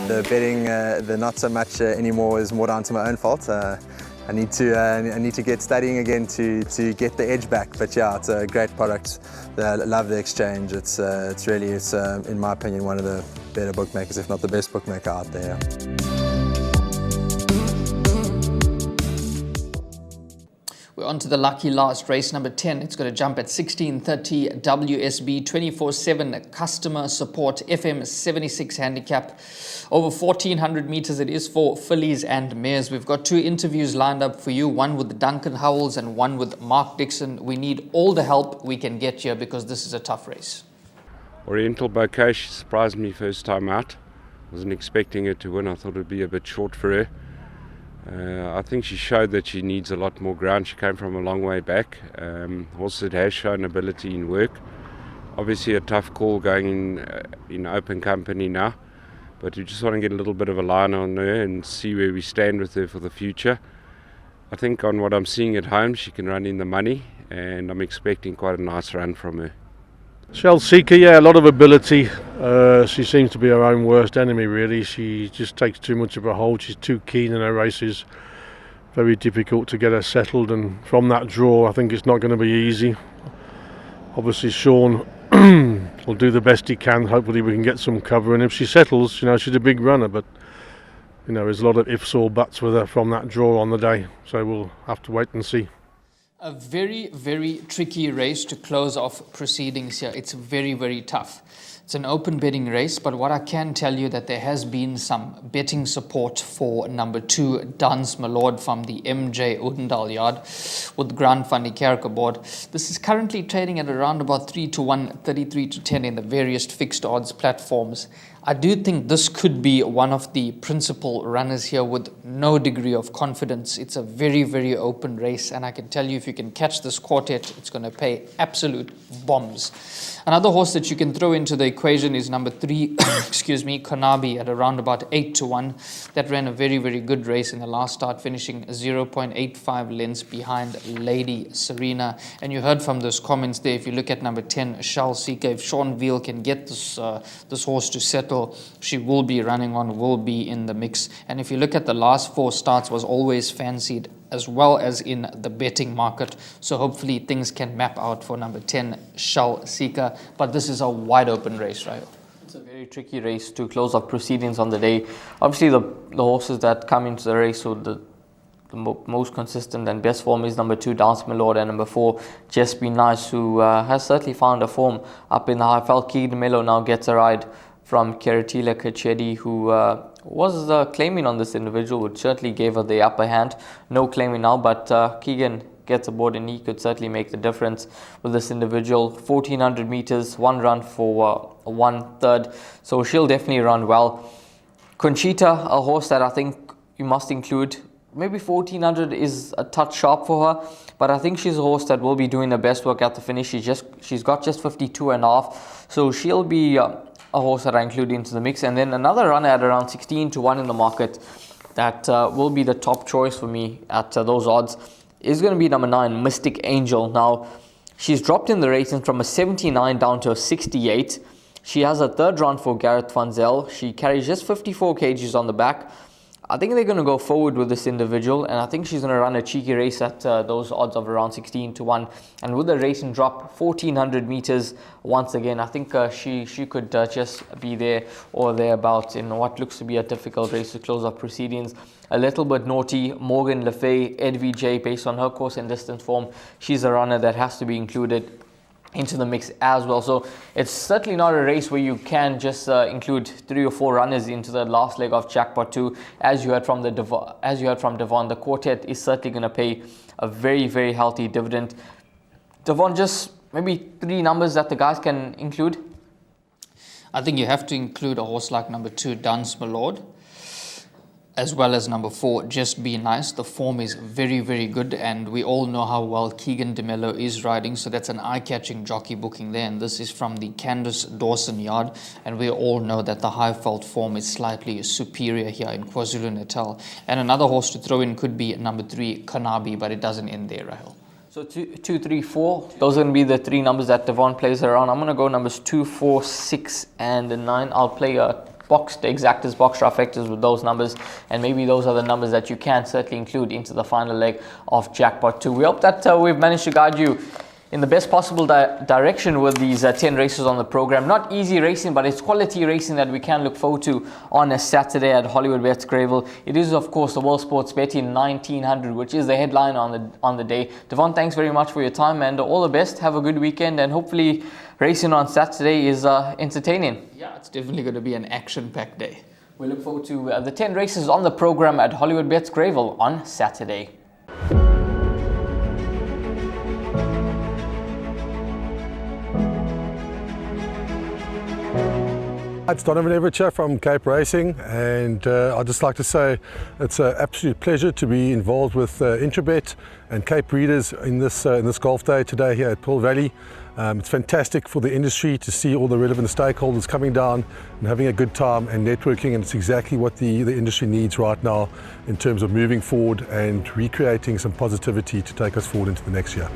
the betting, the not so much anymore, is more down to my own fault. I need to get studying again to get the edge back. But yeah, it's a great product. I love the exchange. It's really, in my opinion, one of the better bookmakers, if not the best bookmaker out there. We're on to the lucky last, race number 10. It's going to jump at 16:30 WSB 24/7 customer support FM 76 handicap. Over 1,400 meters it is for fillies and mares. We've got 2 interviews lined up for you, one with Duncan Howells and one with Mark Dixon. We need all the help we can get here because this is a tough race. Oriental Bouquet, she surprised me first time out. Wasn't expecting her to win. I thought it would be a bit short for her. I think she showed that she needs a lot more ground. She came from a long way back. Horse that has shown ability in work. Obviously a tough call going in open company now, but we just want to get a little bit of a line on her and see where we stand with her for the future. I think on what I'm seeing at home, she can run in the money, and I'm expecting quite a nice run from her. Shell Seeker, yeah, a lot of ability. She seems to be her own worst enemy, really. She just takes too much of a hold. She's too keen in her races. Very difficult to get her settled, and from that draw, I think it's not going to be easy. Obviously, Sean will do the best he can. Hopefully, we can get some cover, and if she settles, she's a big runner, but there's a lot of ifs or buts with her from that draw on the day. So we'll have to wait and see. A very, very tricky race to close off proceedings here. It's very, very tough. It's an open betting race, but what I can tell you that there has been some betting support for number 2, Dans Malord from the MJ Odendaal yard with Grand Van die Kerk aboard. This is currently trading at around about 3-1, 33-10 in the various fixed odds platforms. I do think this could be one of the principal runners here with no degree of confidence. It's a very, very open race, and I can tell you if you can catch this quartet, it's going to pay absolute bombs. Another horse that you can throw into the equation is number 3, Konabi at around about 8-1. That ran a very, very good race in the last start, finishing 0.85 lengths behind Lady Serena. And you heard from those comments there, if you look at number 10, Shell Seeker, if Sean Veal can get this horse to settle, she will be running on, will be in the mix. And if you look at the last 4 starts, was always fancied as well as in the betting market. So hopefully things can map out for number 10, Shell Seeker. But this is a wide open race, right? It's a very tricky race to close off proceedings on the day. Obviously the horses that come into the race with the most consistent and best form is number 2, Dance Malord, and number 4, Just Be Nice, who has certainly found a form up in the high felt. Keegan Melo now gets a ride from Keratila Kachedi, who was claiming on this individual, which certainly gave her the upper hand. No claiming now, but Keegan gets aboard and he could certainly make the difference with this individual. 1,400 meters, 1 run for 1/3, so she'll definitely run well. Conchita, a horse that I think you must include. Maybe 1,400 is a touch sharp for her, but I think she's a horse that will be doing the best work at the finish. She's got just 52.5, so she'll be a horse that I include into the mix. And then another runner at around 16-1 in the market that will be the top choice for me at those odds is going to be number 9, Mystic Angel. Now, she's dropped in the rating from a 79 down to a 68. She has a 3rd run for Gareth Van Zyl. She carries just 54 kgs on the back. I think they're going to go forward with this individual, and I think she's going to run a cheeky race at those odds of around 16-1. And with the racing drop 1,400 meters once again, I think she could just be there or thereabouts in what looks to be a difficult race to close off proceedings. A little bit naughty, Morgan Le Fay, EDVJ, based on her course and distance form, she's a runner that has to be included into the mix as well. So it's certainly not a race where you can just include 3 or 4 runners into the last leg of Jackpot 2. As you heard from Devon, the quartet is certainly going to pay a very, very healthy dividend. Devon, just maybe 3 numbers that the guys can include. I think you have to include a horse like number 2, Dance Malord, as well as number 4, Just Be Nice. The form is very, very good, and we all know how well Keegan DeMello is riding, so that's an eye-catching jockey booking there. And this is from the Candace Dawson yard, and we all know that the high-felt form is slightly superior here in KwaZulu-Natal. And another horse to throw in could be number 3, Konabi, but it doesn't end there, Rahul. So 2, 3, 4, those are going to be the 3 numbers that Devon plays around. I'm going to go numbers 2, 4, 6 and 9. I'll play the exactors, box trifectas with those numbers, and maybe those are the numbers that you can certainly include into the final leg of Jackpot 2. We hope that we've managed to guide you in the best possible direction with these 10 races on the program. Not easy racing, but it's quality racing that we can look forward to on a Saturday at Hollywoodbets Greyville. It is, of course, the World Sports Betting 1900, which is the headline on the day. Devon, thanks very much for your time, and all the best. Have a good weekend, and hopefully racing on Saturday is entertaining. Yeah, it's definitely going to be an action-packed day. We look forward to the 10 races on the program at Hollywoodbets Greyville on Saturday. It's Donovan Everett from Cape Racing, and I'd just like to say it's an absolute pleasure to be involved with Intrabet and Cape Breeders in this golf day today here at Pearl Valley. It's fantastic for the industry to see all the relevant stakeholders coming down and having a good time and networking, and it's exactly what the industry needs right now in terms of moving forward and recreating some positivity to take us forward into the next year.